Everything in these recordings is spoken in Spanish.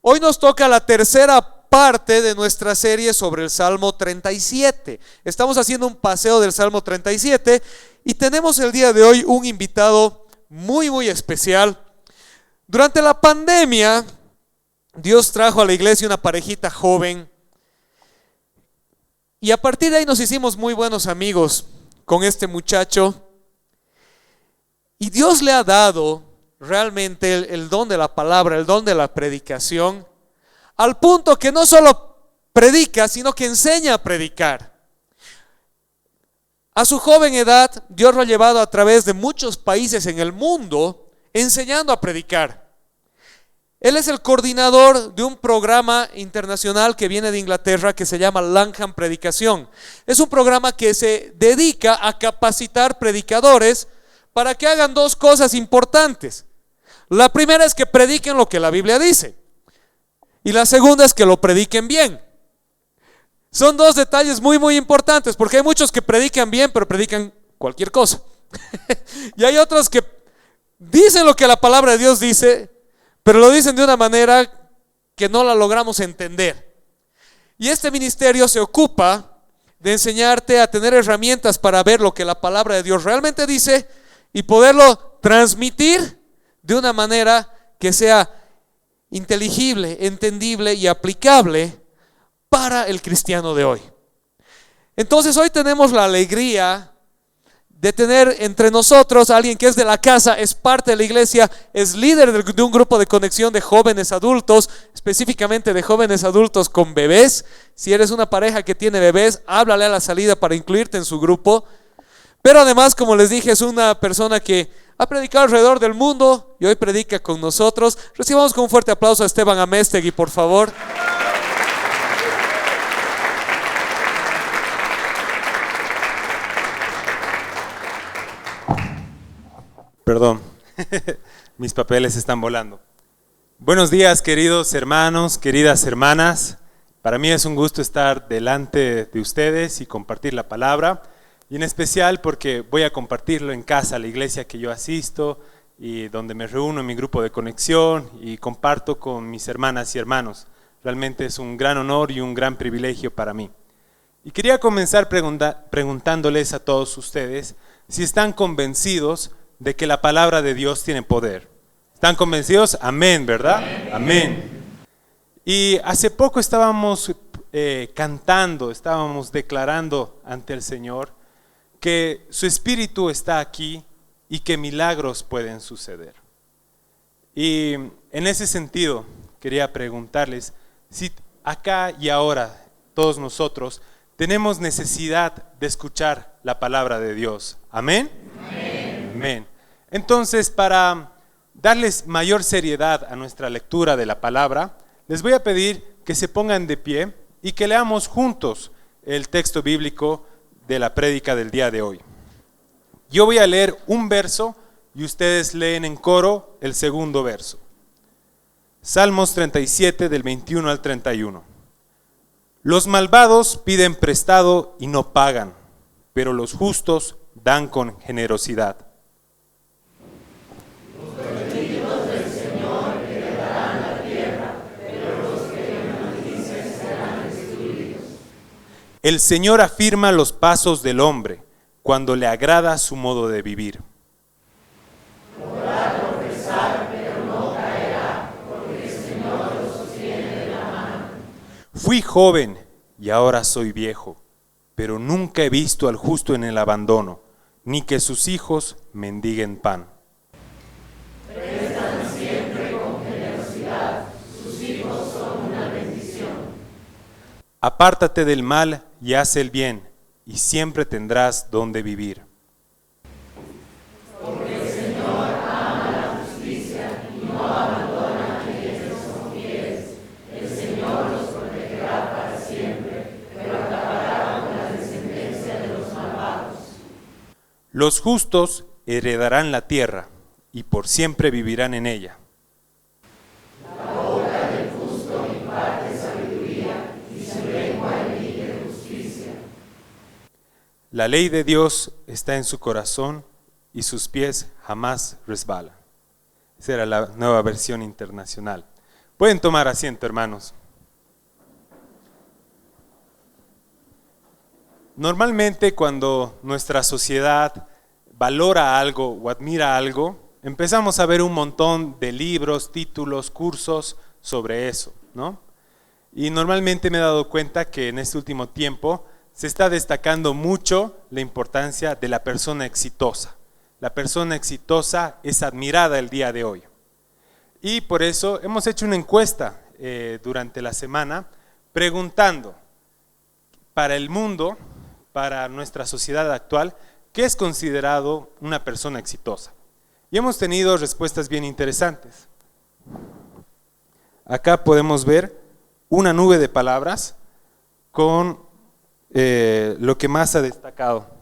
Hoy nos toca la tercera parte de nuestra serie sobre el Salmo 37. Estamos haciendo un paseo del Salmo 37 y tenemos el día de hoy un invitado muy especial. Durante la pandemia, Dios trajo a la iglesia una parejita joven y a partir de ahí nos hicimos muy buenos amigos con este muchacho. Y Dios le ha dado realmente el don de la palabra, el don de la predicación, al punto que no solo predica, sino que enseña a predicar. A su joven edad, Dios lo ha llevado a través de muchos países en el mundo, enseñando a predicar. Él es el coordinador de un programa internacional que viene de Inglaterra que se llama Langham Predicación. Es un programa que se dedica a capacitar predicadores para que hagan dos cosas importantes. La primera es que prediquen lo que la Biblia dice. Y la segunda es que lo prediquen bien. Son dos detalles muy importantes, porque hay muchos que predican bien, pero predican cualquier cosa. Y hay otros que dicen lo que la palabra de Dios dice, pero lo dicen de una manera que no la logramos entender. Y este ministerio se ocupa de enseñarte a tener herramientas para ver lo que la palabra de Dios realmente dice y poderlo transmitir de una manera que sea inteligible, entendible y aplicable para el cristiano de hoy. Entonces hoy tenemos la alegría de tener entre nosotros a alguien que es de la casa, es parte de la iglesia, es líder de un grupo de conexión de jóvenes adultos, específicamente de jóvenes adultos con bebés. Si eres una pareja que tiene bebés, háblale a la salida para incluirte en su grupo. Pero además, como les dije, es una persona que ha predicado alrededor del mundo y hoy predica con nosotros. Recibamos con un fuerte aplauso a Esteban Améztegui, por favor. Perdón, mis papeles están volando. Buenos días, queridos hermanos, queridas hermanas. Para mí es un gusto estar delante de ustedes y compartir la palabra. Y en especial porque voy a compartirlo en casa, la iglesia que yo asisto y donde me reúno en mi grupo de conexión y comparto con mis hermanas y hermanos. Realmente es un gran honor y un gran privilegio para mí. Y quería comenzar preguntándoles a todos ustedes si están convencidos de que la palabra de Dios tiene poder. ¿Están convencidos? Amén, ¿verdad? Amén. Y hace poco estábamos cantando, estábamos declarando ante el Señor que su Espíritu está aquí y que milagros pueden suceder. Y en ese sentido quería preguntarles si acá y ahora todos nosotros tenemos necesidad de escuchar la palabra de Dios. ¿Amén? Amén. Amén. Entonces, para darles mayor seriedad a nuestra lectura de la palabra, les voy a pedir que se pongan de pie y que leamos juntos el texto bíblico de la prédica del día de hoy. Yo voy a leer un verso y ustedes leen en coro el segundo verso. Salmos 37 del 21 al 31. Los malvados piden prestado y no pagan, pero los justos dan con generosidad. Los benditos del Señor heredarán la tierra, pero los que le maldicen serán destruidos. El Señor afirma los pasos del hombre cuando le agrada su modo de vivir. Podrá tropezar, pero no caerá, porque el Señor lo sostiene de la mano. Fui joven y ahora soy viejo, pero nunca he visto al justo en el abandono, ni que sus hijos mendiguen pan. Prestan siempre con generosidad, sus hijos son una bendición. Apártate del mal y haz el bien, y siempre tendrás donde vivir. Porque el Señor ama la justicia y no abandona a quienes son fieles. El Señor los protegerá para siempre, pero acabará con la descendencia de los malvados. Los justos heredarán la tierra, y por siempre vivirán en ella. La boca del justo imparte sabiduría, y su lengua emite justicia. La ley de Dios está en su corazón, y sus pies jamás resbalan. Esa era la Nueva Versión Internacional. Pueden tomar asiento, hermanos. Normalmente cuando nuestra sociedad valora algo o admira algo, empezamos a ver un montón de libros, títulos, cursos sobre eso, ¿no? Y normalmente me he dado cuenta que en este último tiempo se está destacando mucho la importancia de la persona exitosa. La persona exitosa es admirada el día de hoy. Y por eso hemos hecho una encuesta durante la semana preguntando para el mundo, para nuestra sociedad actual, ¿qué es considerado una persona exitosa? Y hemos tenido respuestas bien interesantes. Acá podemos ver una nube de palabras con lo que más ha destacado.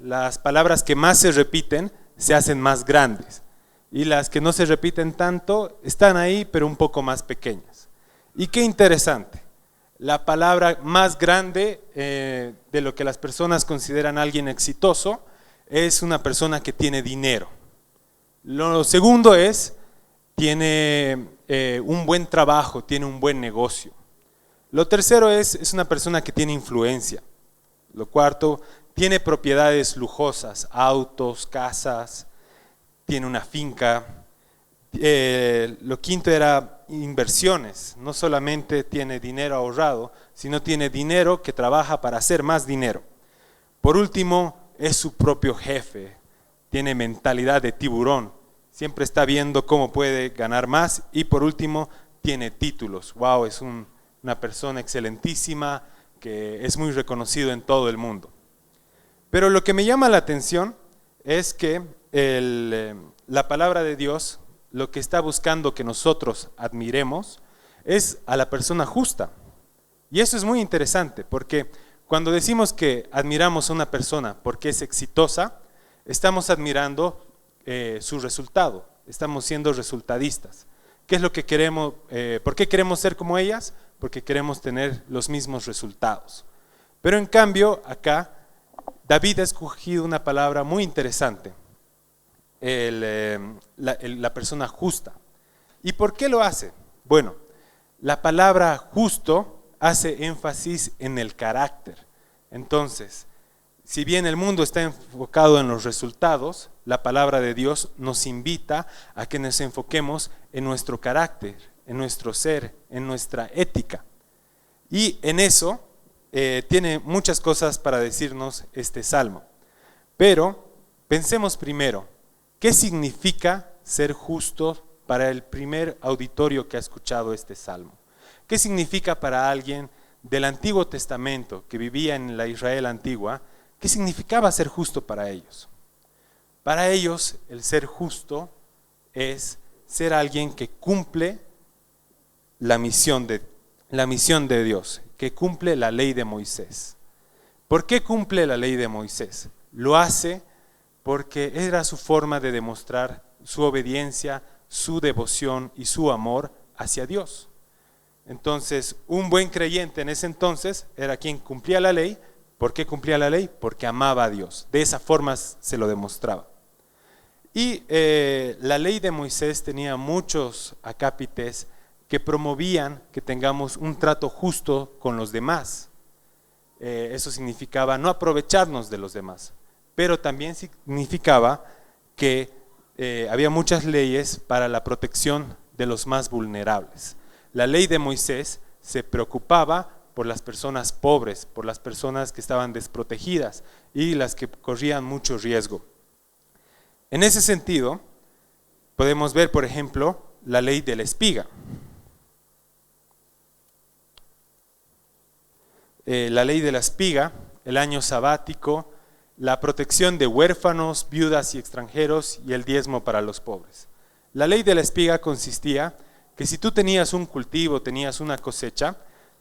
Las palabras que más se repiten se hacen más grandes y las que no se repiten tanto están ahí pero un poco más pequeñas. Y qué interesante, la palabra más grande de lo que las personas consideran a alguien exitoso es una persona que tiene dinero. Lo segundo es, tiene un buen trabajo, tiene un buen negocio. Lo tercero es una persona que tiene influencia. Lo cuarto, tiene propiedades lujosas, autos, casas, tiene una finca. Lo quinto era inversiones, no solamente tiene dinero ahorrado, sino tiene dinero que trabaja para hacer más dinero. Por último, es su propio jefe, tiene mentalidad de tiburón, siempre está viendo cómo puede ganar más y por último tiene títulos. Wow, es una persona excelentísima que es muy reconocido en todo el mundo. Pero lo que me llama la atención es que la palabra de Dios lo que está buscando que nosotros admiremos es a la persona justa. Y eso es muy interesante porque cuando decimos que admiramos a una persona porque es exitosa, estamos admirando su resultado, estamos siendo resultadistas. ¿Qué es lo que queremos? ¿Por qué queremos ser como ellas? Porque queremos tener los mismos resultados. Pero en cambio, acá, David ha escogido una palabra muy interesante, la persona justa. ¿Y por qué lo hace? Bueno, la palabra justo hace énfasis en el carácter. Entonces, si bien el mundo está enfocado en los resultados, la palabra de Dios nos invita a que nos enfoquemos en nuestro carácter, en nuestro ser, en nuestra ética. Y en eso tiene muchas cosas para decirnos este salmo. Pero pensemos primero, ¿qué significa ser justo para el primer auditorio que ha escuchado este salmo? ¿Qué significa para alguien del Antiguo Testamento que vivía en la Israel antigua? ¿Qué significaba ser justo para ellos? Para ellos el ser justo es ser alguien que cumple la misión de Dios, que cumple la ley de Moisés. ¿Por qué cumple la ley de Moisés? Lo hace porque era su forma de demostrar su obediencia, su devoción y su amor hacia Dios. Entonces, un buen creyente en ese entonces era quien cumplía la ley. ¿Por qué cumplía la ley? Porque amaba a Dios. De esa forma se lo demostraba. Y la ley de Moisés tenía muchos acápites que promovían que tengamos un trato justo con los demás. Eso significaba no aprovecharnos de los demás, pero también significaba que había muchas leyes para la protección de los más vulnerables. La ley de Moisés se preocupaba por las personas pobres, por las personas que estaban desprotegidas y las que corrían mucho riesgo. En ese sentido, podemos ver, por ejemplo, la ley de la espiga. La ley de la espiga, el año sabático, la protección de huérfanos, viudas y extranjeros y el diezmo para los pobres. La ley de la espiga consistía que si tú tenías un cultivo, tenías una cosecha,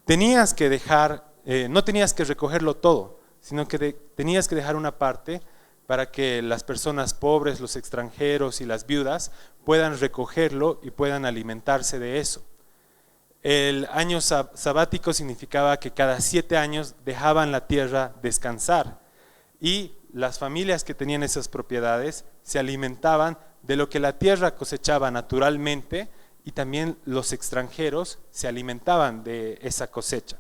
tenías que dejar, no tenías que recogerlo todo, sino que tenías que dejar una parte para que las personas pobres, los extranjeros y las viudas puedan recogerlo y puedan alimentarse de eso. El año sabático significaba que cada 7 años dejaban la tierra descansar y las familias que tenían esas propiedades se alimentaban de lo que la tierra cosechaba naturalmente, y también los extranjeros se alimentaban de esa cosecha.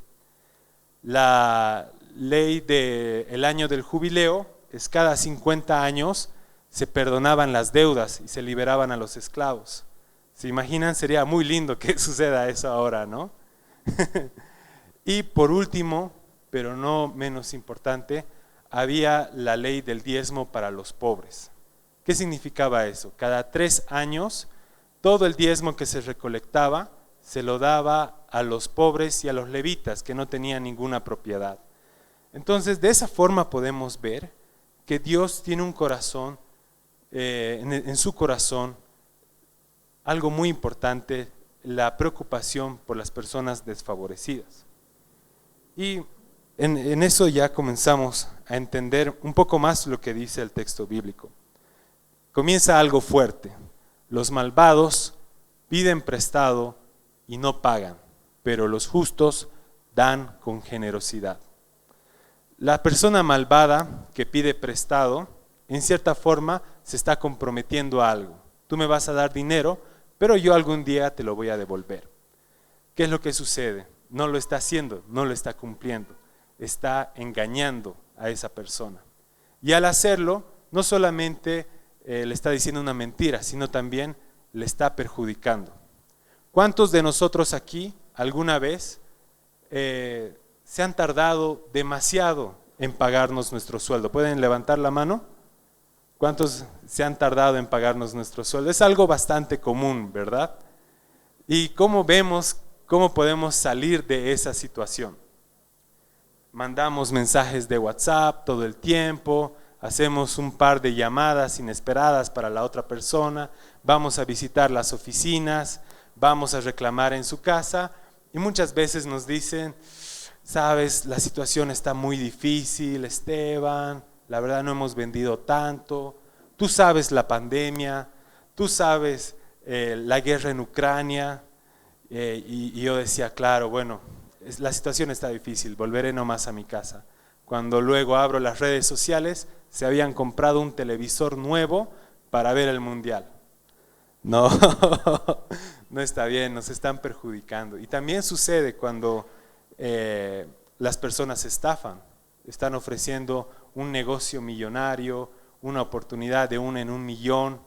La ley del año del jubileo es cada 50 años se perdonaban las deudas y se liberaban a los esclavos. ¿Se imaginan? Sería muy lindo que suceda eso ahora, ¿no? Y por último, pero no menos importante, había la ley del diezmo para los pobres. ¿Qué significaba eso? Cada 3 años, todo el diezmo que se recolectaba se lo daba a los pobres y a los levitas que no tenían ninguna propiedad. Entonces, de esa forma podemos ver que Dios tiene un corazón, en su corazón, algo muy importante, la preocupación por las personas desfavorecidas. Y en eso ya comenzamos a entender un poco más lo que dice el texto bíblico. Comienza algo fuerte. Los malvados piden prestado y no pagan, pero los justos dan con generosidad. La persona malvada que pide prestado, en cierta forma, se está comprometiendo a algo. Tú me vas a dar dinero, pero yo algún día te lo voy a devolver. ¿Qué es lo que sucede? No lo está haciendo, no lo está cumpliendo. Está engañando a esa persona. Y al hacerlo, no solamente le está diciendo una mentira, sino también le está perjudicando. ¿Cuántos de nosotros aquí alguna vez se han tardado demasiado en pagarnos nuestro sueldo? ¿Pueden levantar la mano? ¿Cuántos se han tardado en pagarnos nuestro sueldo? Es algo bastante común, ¿verdad? ¿Y cómo vemos cómo podemos salir de esa situación? Mandamos mensajes de WhatsApp todo el tiempo, hacemos un par de llamadas inesperadas para la otra persona, vamos a visitar las oficinas, vamos a reclamar en su casa y muchas veces nos dicen, sabes, la situación está muy difícil, Esteban, la verdad no hemos vendido tanto, tú sabes la pandemia, tú sabes la guerra en Ucrania, y yo decía, claro, bueno, la situación está difícil, volveré nomás a mi casa. Cuando luego abro las redes sociales, se habían comprado un televisor nuevo para ver el mundial. No, no está bien, nos están perjudicando. Y también sucede cuando las personas estafan, están ofreciendo un negocio millonario, una oportunidad de 1 en 1 millón,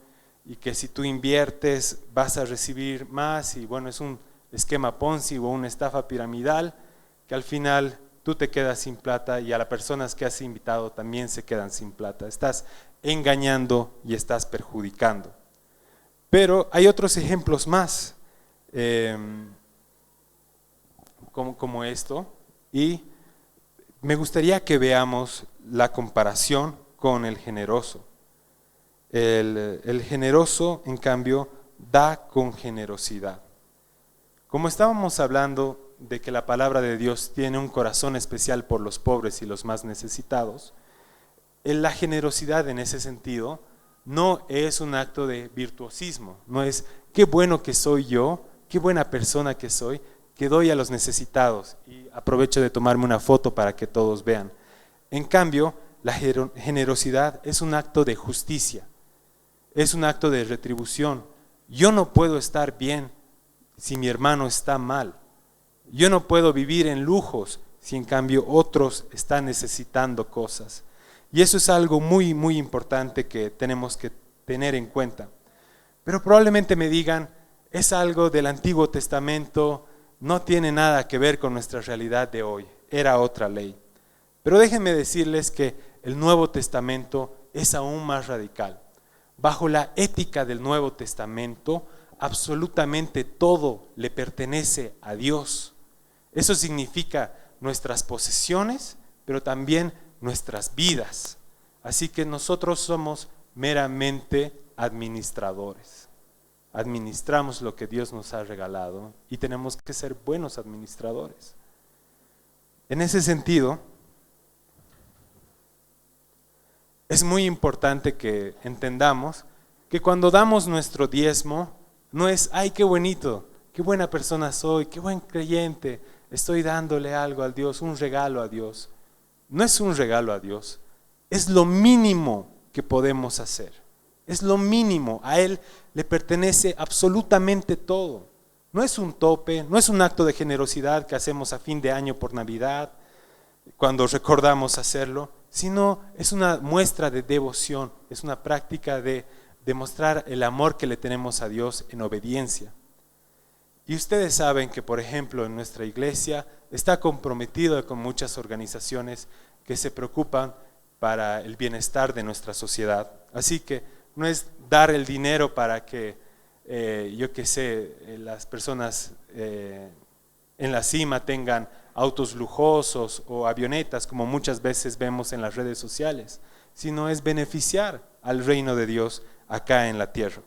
y que si tú inviertes vas a recibir más, y bueno, es un esquema Ponzi o una estafa piramidal, que al final tú te quedas sin plata y a las personas que has invitado también se quedan sin plata. Estás engañando y estás perjudicando. Pero hay otros ejemplos más, como esto, y me gustaría que veamos la comparación con el generoso. El generoso, en cambio, da con generosidad. Como estábamos hablando de que la palabra de Dios tiene un corazón especial por los pobres y los más necesitados, la generosidad en ese sentido no es un acto de virtuosismo, no es qué bueno que soy yo, qué buena persona que soy, que doy a los necesitados y aprovecho de tomarme una foto para que todos vean. En cambio, la generosidad es un acto de justicia, es un acto de retribución. Yo no puedo estar bien si mi hermano está mal. Yo no puedo vivir en lujos si en cambio otros están necesitando cosas. Y eso es algo muy, muy importante que tenemos que tener en cuenta. Pero probablemente me digan, es algo del Antiguo Testamento, no tiene nada que ver con nuestra realidad de hoy, era otra ley. Pero déjenme decirles que el Nuevo Testamento es aún más radical. Bajo la ética del Nuevo Testamento, absolutamente todo le pertenece a Dios. Eso significa nuestras posesiones, pero también nuestras vidas. Así que nosotros somos meramente administradores. Administramos lo que Dios nos ha regalado y tenemos que ser buenos administradores. En ese sentido, es muy importante que entendamos que cuando damos nuestro diezmo, no es, ay, qué bonito, qué buena persona soy, qué buen creyente, estoy dándole algo a Dios, un regalo a Dios. No es un regalo a Dios, es lo mínimo que podemos hacer. Es lo mínimo, a Él le pertenece absolutamente todo. No es un tope, no es un acto de generosidad que hacemos a fin de año por Navidad, cuando recordamos hacerlo, sino es una muestra de devoción, es una práctica de demostrar el amor que le tenemos a Dios en obediencia. Y ustedes saben que, por ejemplo, en nuestra iglesia está comprometido con muchas organizaciones que se preocupan para el bienestar de nuestra sociedad. Así que no es dar el dinero para que, las personas en la cima tengan autos lujosos o avionetas, como muchas veces vemos en las redes sociales, sino es beneficiar al reino de Dios acá en la tierra.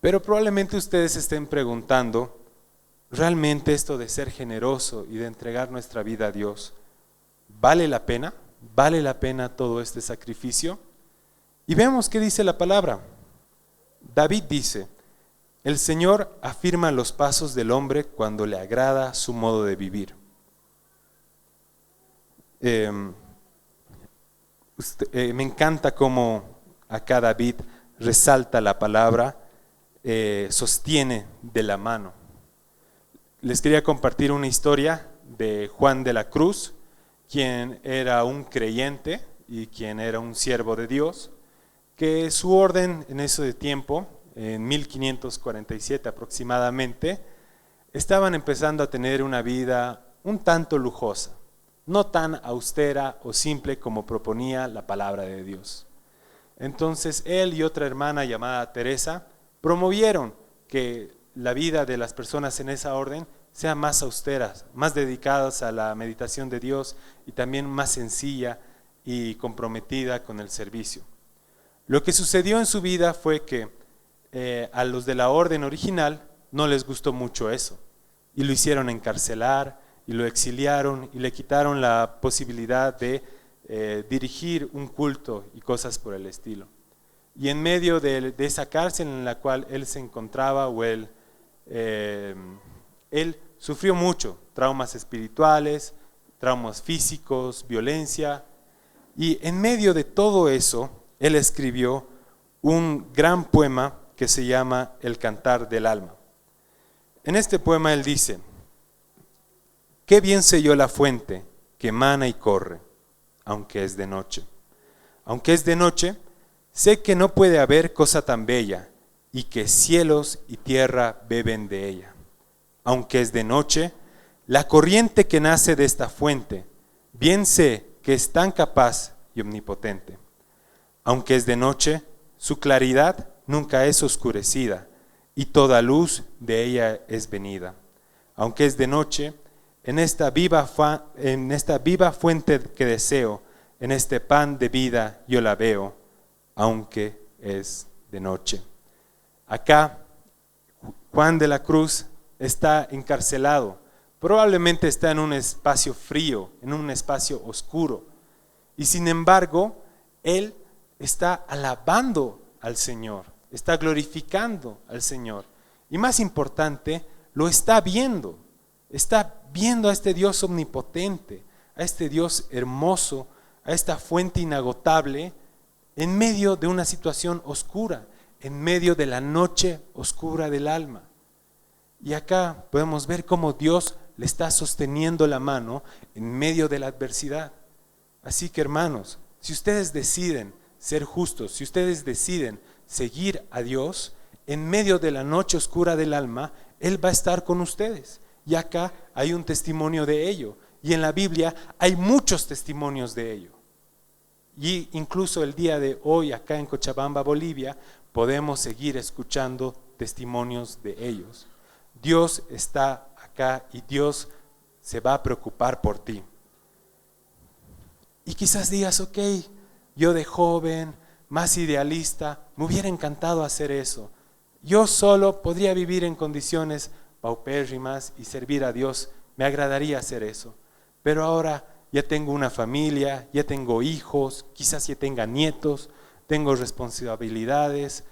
Pero probablemente ustedes estén preguntando, ¿realmente esto de ser generoso y de entregar nuestra vida a Dios, vale la pena? ¿Vale la pena todo este sacrificio? Y vemos qué dice la palabra. David dice, el Señor afirma los pasos del hombre cuando le agrada su modo de vivir. Me encanta cómo acá David resalta la palabra, sostiene de la mano. Les quería compartir una historia de Juan de la Cruz, quien era un creyente y quien era un siervo de Dios, que su orden en ese tiempo, en 1547 aproximadamente, estaban empezando a tener una vida un tanto lujosa, no tan austera o simple como proponía la palabra de Dios. Entonces él y otra hermana llamada Teresa promovieron que la vida de las personas en esa orden sea más austeras, más dedicadas a la meditación de Dios y también más sencilla y comprometida con el servicio. Lo que sucedió en su vida fue que a los de la orden original no les gustó mucho eso y lo hicieron encarcelar y lo exiliaron y le quitaron la posibilidad de dirigir un culto y cosas por el estilo. Y en medio de esa cárcel en la cual él se encontraba, o él sufrió mucho, traumas espirituales, traumas físicos, violencia, y en medio de todo eso, él escribió un gran poema que se llama El Cantar del Alma. En este poema él dice, qué bien sé yo la fuente que emana y corre, aunque es de noche. Aunque es de noche, sé que no puede haber cosa tan bella y que cielos y tierra beben de ella. Aunque es de noche, la corriente que nace de esta fuente, bien sé que es tan capaz y omnipotente. Aunque es de noche, su claridad nunca es oscurecida y toda luz de ella es venida. Aunque es de noche, en esta viva fuente que deseo, en este pan de vida yo la veo, aunque es de noche. Acá, Juan de la Cruz está encarcelado, probablemente está en un espacio frío, en un espacio oscuro, y sin embargo, él está alabando al Señor, está glorificando al Señor, y más importante, lo está viendo a este Dios omnipotente, a este Dios hermoso, a esta fuente inagotable, en medio de una situación oscura, en medio de la noche oscura del alma. Y acá podemos ver cómo Dios le está sosteniendo la mano en medio de la adversidad. Así que, hermanos, si ustedes deciden ser justos, si ustedes deciden seguir a Dios, en medio de la noche oscura del alma, Él va a estar con ustedes. Y acá hay un testimonio de ello. Y en la Biblia hay muchos testimonios de ello. Y incluso el día de hoy, acá en Cochabamba, Bolivia, podemos seguir escuchando testimonios de ellos. Dios está acá y Dios se va a preocupar por ti. Y quizás digas, ok, yo de joven, más idealista, me hubiera encantado hacer eso. Yo solo podría vivir en condiciones paupérrimas y servir a Dios, me agradaría hacer eso. Pero ahora ya tengo una familia, ya tengo hijos, quizás ya tenga nietos, tengo responsabilidades,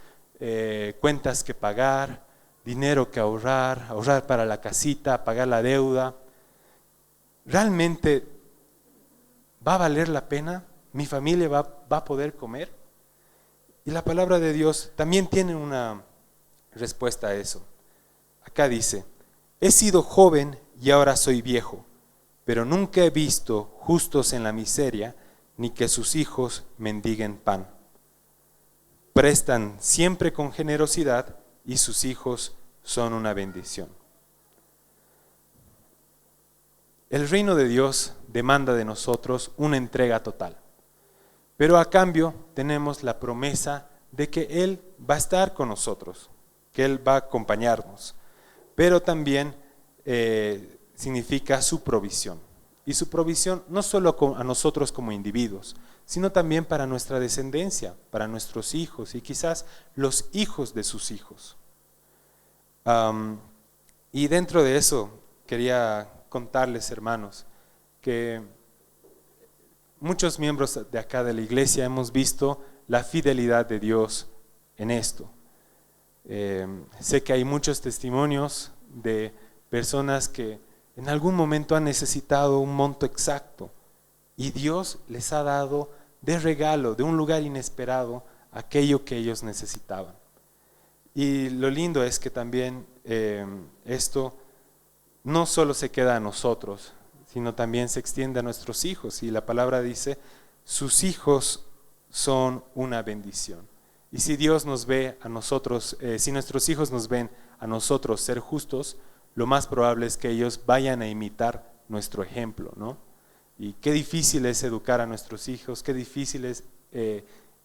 cuentas que pagar, dinero que ahorrar para la casita, pagar la deuda. ¿Realmente va a valer la pena? ¿Mi familia va a poder comer? Y la palabra de Dios también tiene una respuesta a eso. Acá dice, he sido joven y ahora soy viejo, pero nunca he visto justos en la miseria, ni que sus hijos mendiguen pan. Prestan siempre con generosidad y sus hijos son una bendición. El reino de Dios demanda de nosotros una entrega total, pero a cambio tenemos la promesa de que Él va a estar con nosotros, que Él va a acompañarnos, pero también significa su provisión. Y su provisión no solo a nosotros como individuos, sino también para nuestra descendencia, para nuestros hijos y quizás los hijos de sus hijos. Y dentro de eso quería contarles, hermanos, que muchos miembros de acá de la iglesia hemos visto la fidelidad de Dios en esto. Sé que hay muchos testimonios de personas que en algún momento han necesitado un monto exacto y Dios les ha dado de regalo, de un lugar inesperado, aquello que ellos necesitaban. Y lo lindo es que también esto no solo se queda a nosotros, sino también se extiende a nuestros hijos. Y la palabra dice, sus hijos son una bendición. Y si Dios nos ve a nosotros, si nuestros hijos nos ven a nosotros ser justos, lo más probable es que ellos vayan a imitar nuestro ejemplo, ¿no? Y qué difícil es educar a nuestros hijos, qué difícil es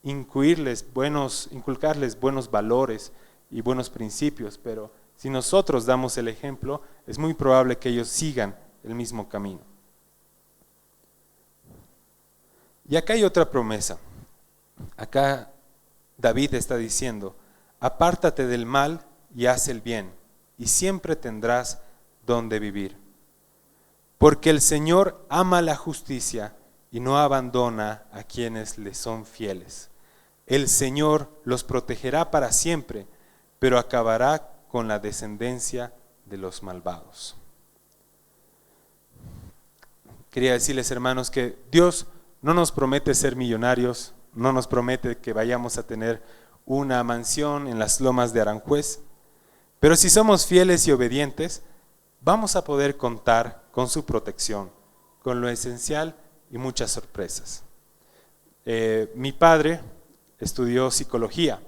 inculcarles buenos valores y buenos principios, pero si nosotros damos el ejemplo, es muy probable que ellos sigan el mismo camino. Y acá hay otra promesa. Acá David está diciendo, apártate del mal y haz el bien, y siempre tendrás donde vivir. Porque el Señor ama la justicia y no abandona a quienes le son fieles. El Señor los protegerá para siempre, pero acabará con la descendencia de los malvados. Quería decirles, hermanos, que Dios no nos promete ser millonarios, no nos promete que vayamos a tener una mansión en las lomas de Aranjuez, pero si somos fieles y obedientes, vamos a poder contar con su protección, con lo esencial y muchas sorpresas. Mi padre estudió psicología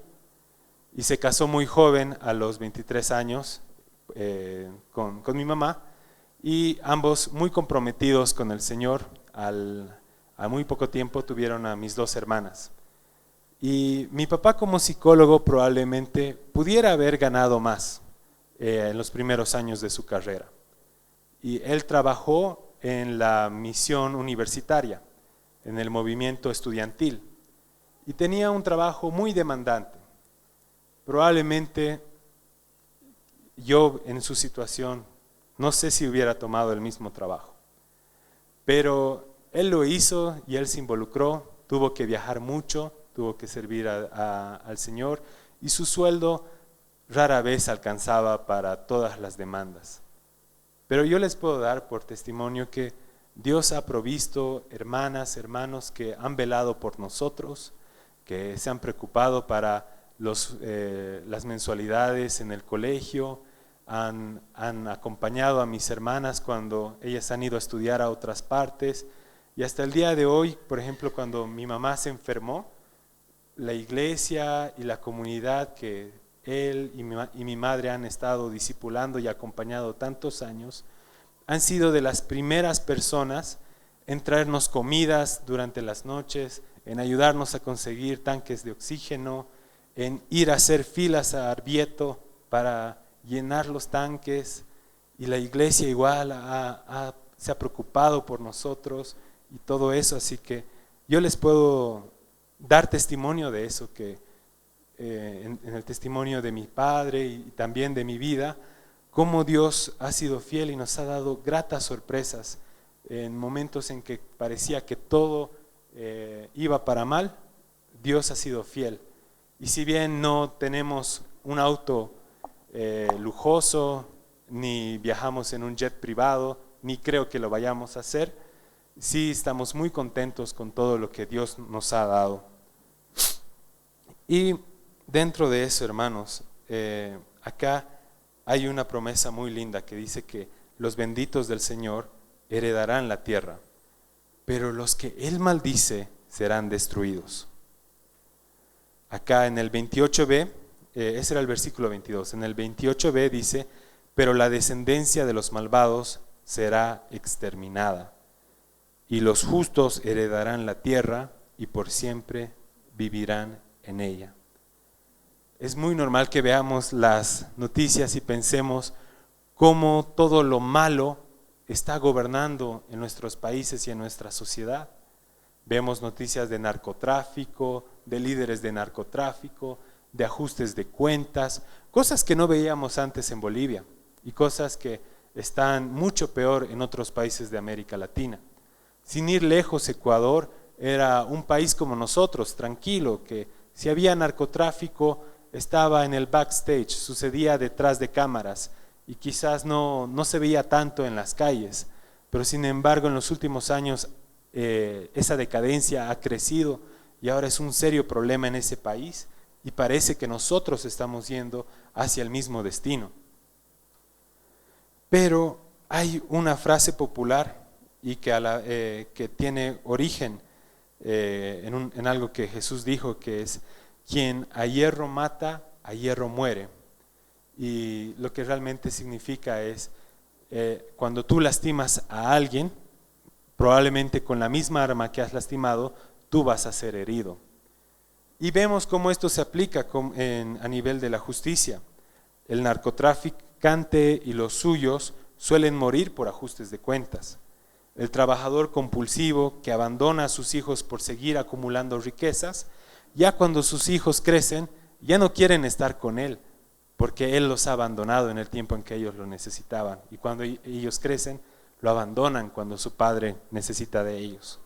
y se casó muy joven, a los 23 años, con mi mamá, y ambos muy comprometidos con el Señor. A muy poco tiempo tuvieron a mis 2 hermanas. Y mi papá, como psicólogo, probablemente pudiera haber ganado más en los primeros años de su carrera. Y él trabajó en la misión universitaria, en el movimiento estudiantil, y tenía un trabajo muy demandante. Probablemente yo, en su situación, no sé si hubiera tomado el mismo trabajo, pero él lo hizo y él se involucró, tuvo que viajar mucho, tuvo que servir al Señor, y su sueldo rara vez alcanzaba para todas las demandas. Pero yo les puedo dar por testimonio que Dios ha provisto hermanas, hermanos que han velado por nosotros, que se han preocupado para las mensualidades en el colegio, han acompañado a mis hermanas cuando ellas han ido a estudiar a otras partes, y hasta el día de hoy, por ejemplo, cuando mi mamá se enfermó, la iglesia y la comunidad que él y mi madre han estado discipulando y acompañado tantos años, han sido de las primeras personas en traernos comidas durante las noches, en ayudarnos a conseguir tanques de oxígeno, en ir a hacer filas a Arbieto para llenar los tanques, y la iglesia igual se ha preocupado por nosotros y todo eso. Así que yo les puedo dar testimonio de eso, que en el testimonio de mi padre y también de mi vida, cómo Dios ha sido fiel y nos ha dado gratas sorpresas en momentos en que parecía que todo iba para mal. Dios ha sido fiel, y si bien no tenemos un auto lujoso, ni viajamos en un jet privado, ni creo que lo vayamos a hacer, sí estamos muy contentos con todo lo que Dios nos ha dado. Y dentro de eso, hermanos, acá hay una promesa muy linda que dice que los benditos del Señor heredarán la tierra, pero los que Él maldice serán destruidos. Acá en el 28b, ese era el versículo 22, en el 28b dice, pero la descendencia de los malvados será exterminada, y los justos heredarán la tierra y por siempre vivirán en ella. Es muy normal que veamos las noticias y pensemos cómo todo lo malo está gobernando en nuestros países y en nuestra sociedad. Vemos noticias de narcotráfico, de líderes de narcotráfico, de ajustes de cuentas, cosas que no veíamos antes en Bolivia y cosas que están mucho peor en otros países de América Latina. Sin ir lejos, Ecuador era un país como nosotros, tranquilo, que si había narcotráfico estaba en el backstage, sucedía detrás de cámaras y quizás no se veía tanto en las calles, pero sin embargo en los últimos años esa decadencia ha crecido y ahora es un serio problema en ese país y parece que nosotros estamos yendo hacia el mismo destino. Pero hay una frase popular y que tiene origen en algo que Jesús dijo, que es: quien a hierro mata, a hierro muere. Y lo que realmente significa es, cuando tú lastimas a alguien, probablemente con la misma arma que has lastimado, tú vas a ser herido. Y vemos cómo esto se aplica a nivel de la justicia. El narcotraficante y los suyos suelen morir por ajustes de cuentas. El trabajador compulsivo que abandona a sus hijos por seguir acumulando riquezas, ya cuando sus hijos crecen, ya no quieren estar con él, porque él los ha abandonado en el tiempo en que ellos lo necesitaban. Y cuando ellos crecen, lo abandonan cuando su padre necesita de ellos.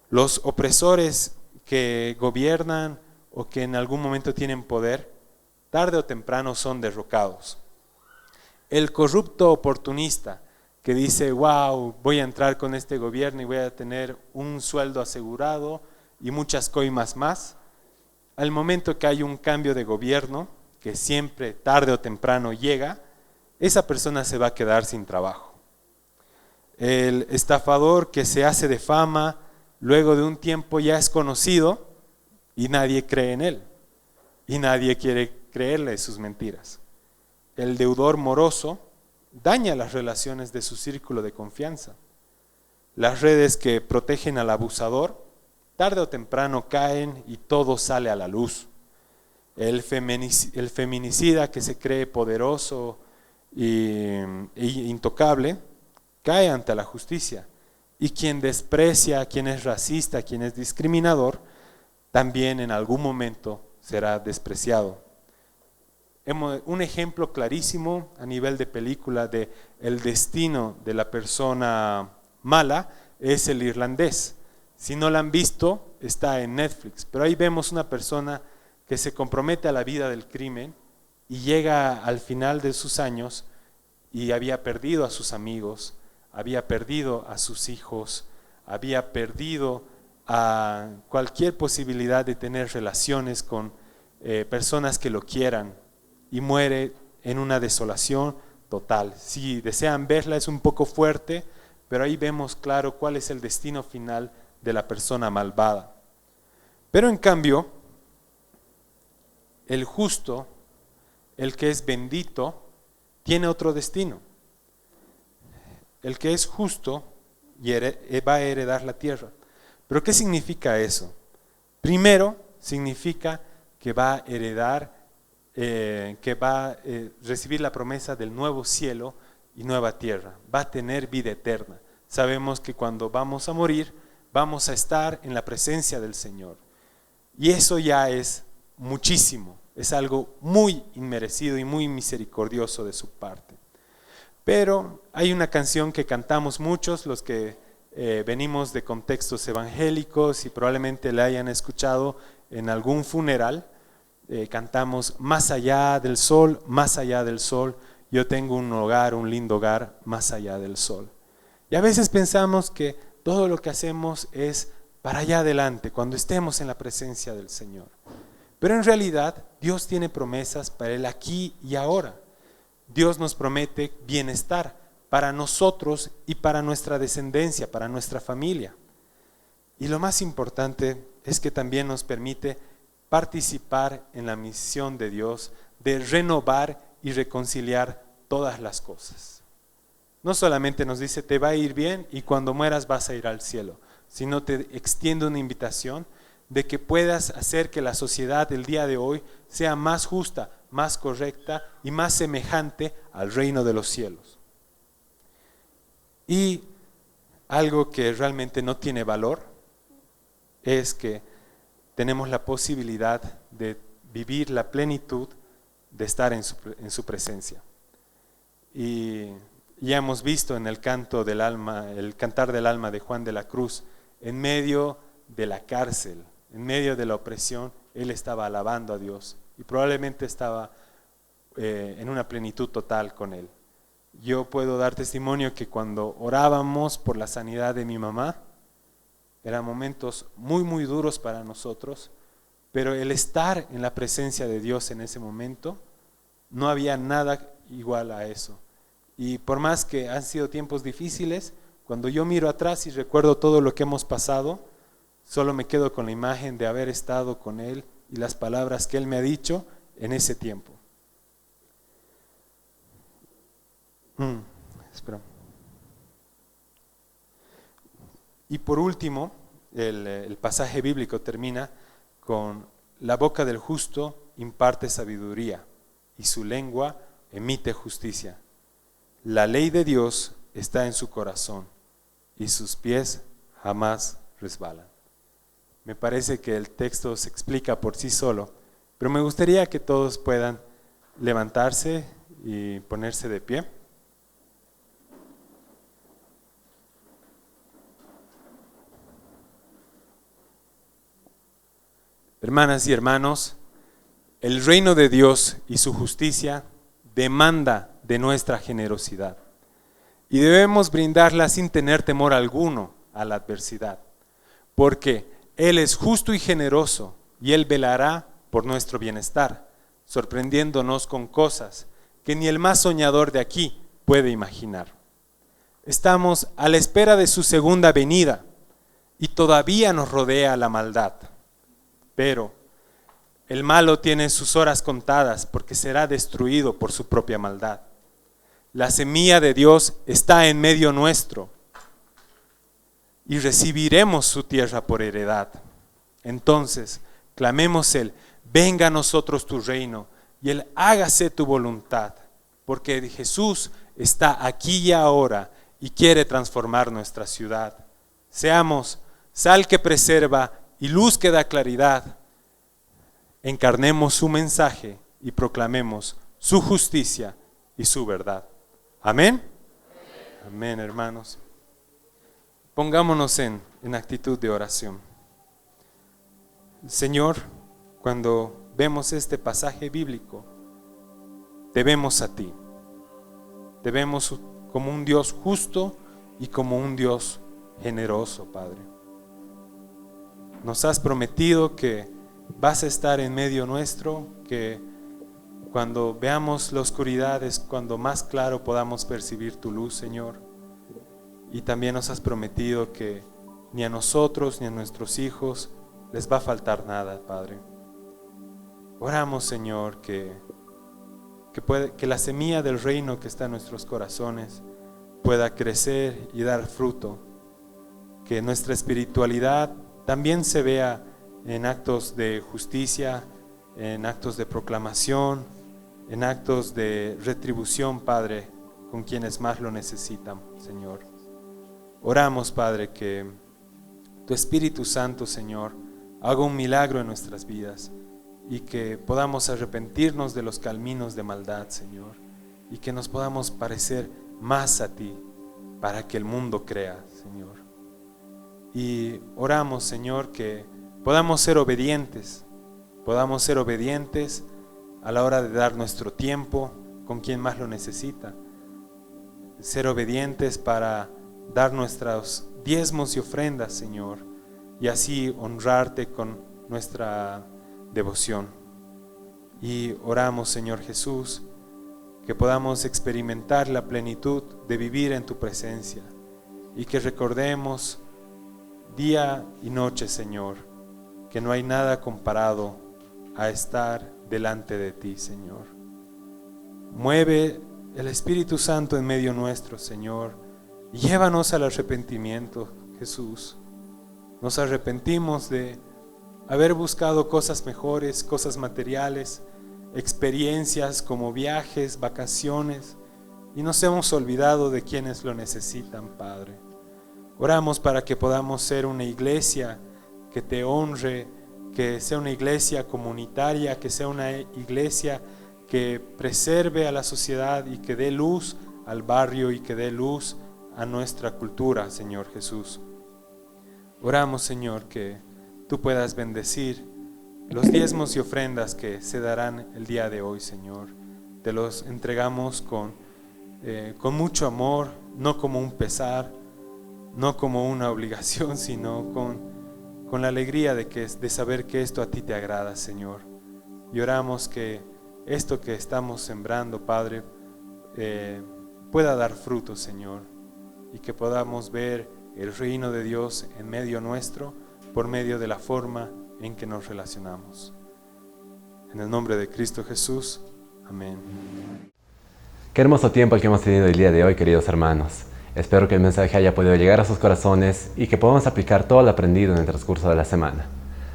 Los opresores que gobiernan o que en algún momento tienen poder, tarde o temprano son derrocados. El corrupto oportunista que dice: wow, voy a entrar con este gobierno y voy a tener un sueldo asegurado y muchas coimas más, al momento que hay un cambio de gobierno, que siempre tarde o temprano llega, esa persona se va a quedar sin trabajo. El estafador que se hace de fama, luego de un tiempo ya es conocido y nadie cree en él y nadie quiere creerle sus mentiras. El deudor moroso daña las relaciones de su círculo de confianza. Las redes que protegen al abusador tarde o temprano caen y todo sale a la luz. El feminicida que se cree poderoso e intocable cae ante la justicia. Y quien desprecia, quien es racista, quien es discriminador, también en algún momento será despreciado. Un ejemplo clarísimo a nivel de película de el destino de la persona mala es El Irlandés. Si no la han visto, está en Netflix, pero ahí vemos una persona que se compromete a la vida del crimen y llega al final de sus años y había perdido a sus amigos, había perdido a sus hijos, había perdido a cualquier posibilidad de tener relaciones con personas que lo quieran, y muere en una desolación total. Si desean verla, es un poco fuerte, pero ahí vemos claro cuál es el destino final de la persona malvada. Pero en cambio, el justo, el que es bendito, tiene otro destino. El que es justo va a heredar la tierra. ¿Pero qué significa eso? Primero, significa que va a heredar, que va a recibir la promesa del nuevo cielo y nueva tierra. Va a tener vida eterna. Sabemos que cuando vamos a morir, vamos a estar en la presencia del Señor. Y eso ya es muchísimo. Es algo muy inmerecido y muy misericordioso de su parte. Pero hay una canción que cantamos muchos, los que venimos de contextos evangélicos y probablemente la hayan escuchado en algún funeral. Cantamos: más allá del sol, yo tengo un hogar, un lindo hogar, más allá del sol. Y a veces pensamos que todo lo que hacemos es para allá adelante, cuando estemos en la presencia del Señor. Pero en realidad Dios tiene promesas para el aquí y ahora. Dios nos promete bienestar para nosotros y para nuestra descendencia, para nuestra familia. Y lo más importante es que también nos permite participar en la misión de Dios de renovar y reconciliar todas las cosas. No solamente nos dice te va a ir bien y cuando mueras vas a ir al cielo, sino te extiende una invitación de que puedas hacer que la sociedad del día de hoy sea más justa, más correcta y más semejante al reino de los cielos. Y algo que realmente no tiene valor es que tenemos la posibilidad de vivir la plenitud de estar en su presencia. Y ya hemos visto en el canto del alma, el cantar del alma de Juan de la Cruz, en medio de la cárcel, en medio de la opresión, él estaba alabando a Dios y probablemente estaba en una plenitud total con él. Yo puedo dar testimonio que cuando orábamos por la sanidad de mi mamá, eran momentos muy muy duros para nosotros, pero el estar en la presencia de Dios en ese momento, no había nada igual a eso. Y por más que han sido tiempos difíciles, cuando yo miro atrás y recuerdo todo lo que hemos pasado, solo me quedo con la imagen de haber estado con Él y las palabras que Él me ha dicho en ese tiempo. Espera. Y por último, el pasaje bíblico termina con: la boca del justo imparte sabiduría y su lengua emite justicia. La ley de Dios está en su corazón y sus pies jamás resbalan. Me parece que el texto se explica por sí solo, pero me gustaría que todos puedan levantarse y ponerse de pie. Hermanas y hermanos, el reino de Dios y su justicia demanda de nuestra generosidad y debemos brindarla sin tener temor alguno a la adversidad, porque Él es justo y generoso y Él velará por nuestro bienestar, sorprendiéndonos con cosas que ni el más soñador de aquí puede imaginar. Estamos a la espera de su segunda venida y todavía nos rodea la maldad. Pero el malo tiene sus horas contadas porque será destruido por su propia maldad. La semilla de Dios está en medio nuestro y recibiremos su tierra por heredad. Entonces, clamemos Él, venga a nosotros tu reino y Él hágase tu voluntad, porque Jesús está aquí y ahora y quiere transformar nuestra ciudad. Seamos sal que preserva y luz que da claridad. Encarnemos su mensaje y proclamemos su justicia y su verdad. Amén. Amén, hermanos. Pongámonos en actitud de oración. Señor, cuando vemos este pasaje bíblico, te vemos a ti. Te vemos como un Dios justo y como un Dios generoso, Padre. Nos has prometido que vas a estar en medio nuestro, que cuando veamos la oscuridad es cuando más claro podamos percibir tu luz, Señor. Y también nos has prometido que ni a nosotros ni a nuestros hijos les va a faltar nada, Padre. Oramos, Señor, que la semilla del reino que está en nuestros corazones pueda crecer y dar fruto, que nuestra espiritualidad también se vea en actos de justicia, en actos de proclamación, en actos de retribución, Padre, con quienes más lo necesitan, Señor. Oramos, Padre, que tu Espíritu Santo, Señor, haga un milagro en nuestras vidas y que podamos arrepentirnos de los caminos de maldad, Señor, y que nos podamos parecer más a ti para que el mundo crea, Señor. Y oramos, Señor, que podamos ser obedientes a la hora de dar nuestro tiempo con quien más lo necesita, ser obedientes para dar nuestros diezmos y ofrendas, Señor, y así honrarte con nuestra devoción. Y oramos, Señor Jesús, que podamos experimentar la plenitud de vivir en tu presencia y que recordemos día y noche, Señor, que no hay nada comparado a estar delante de ti, Señor. Mueve el Espíritu Santo en medio nuestro, Señor, y llévanos al arrepentimiento, Jesús. Nos arrepentimos de haber buscado cosas mejores, cosas materiales, experiencias como viajes, vacaciones, y nos hemos olvidado de quienes lo necesitan, Padre. Oramos para que podamos ser una iglesia que te honre, que sea una iglesia comunitaria, que sea una iglesia que preserve a la sociedad y que dé luz al barrio y que dé luz a nuestra cultura, Señor Jesús. Oramos, Señor, que tú puedas bendecir los diezmos y ofrendas que se darán el día de hoy, Señor. Te los entregamos con mucho amor, no como un pesar, no como una obligación, sino con la alegría de saber que esto a ti te agrada, Señor. Y oramos que esto que estamos sembrando, Padre, pueda dar fruto, Señor, y que podamos ver el reino de Dios en medio nuestro por medio de la forma en que nos relacionamos. En el nombre de Cristo Jesús, amén. Qué hermoso tiempo el que hemos tenido el día de hoy, queridos hermanos. Espero que el mensaje haya podido llegar a sus corazones y que podamos aplicar todo lo aprendido en el transcurso de la semana.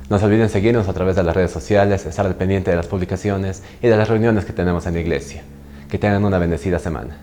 No se olviden seguirnos a través de las redes sociales, estar al pendiente de las publicaciones y de las reuniones que tenemos en la iglesia. Que tengan una bendecida semana.